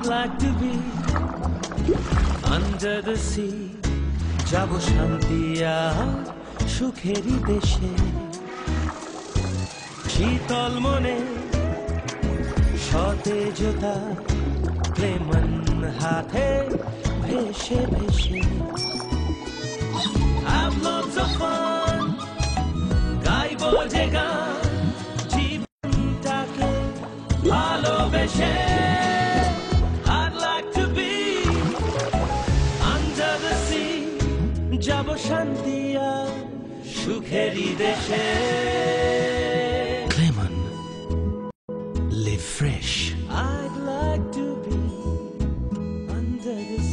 like to be under the sea. যাবো শান্তি আর সুখেরই দেশে, শীতল মনে সতেজতা প্রেমন হাতে ভেসে ভেসে। Have lots of fun, গাইবো যে গান জীবনটাকে ভালোবেসে। I'd like to be under the sea, যাবো শান্তি আর সুখেরই দেশে। Clement, live fresh. I'd like to be under the sea.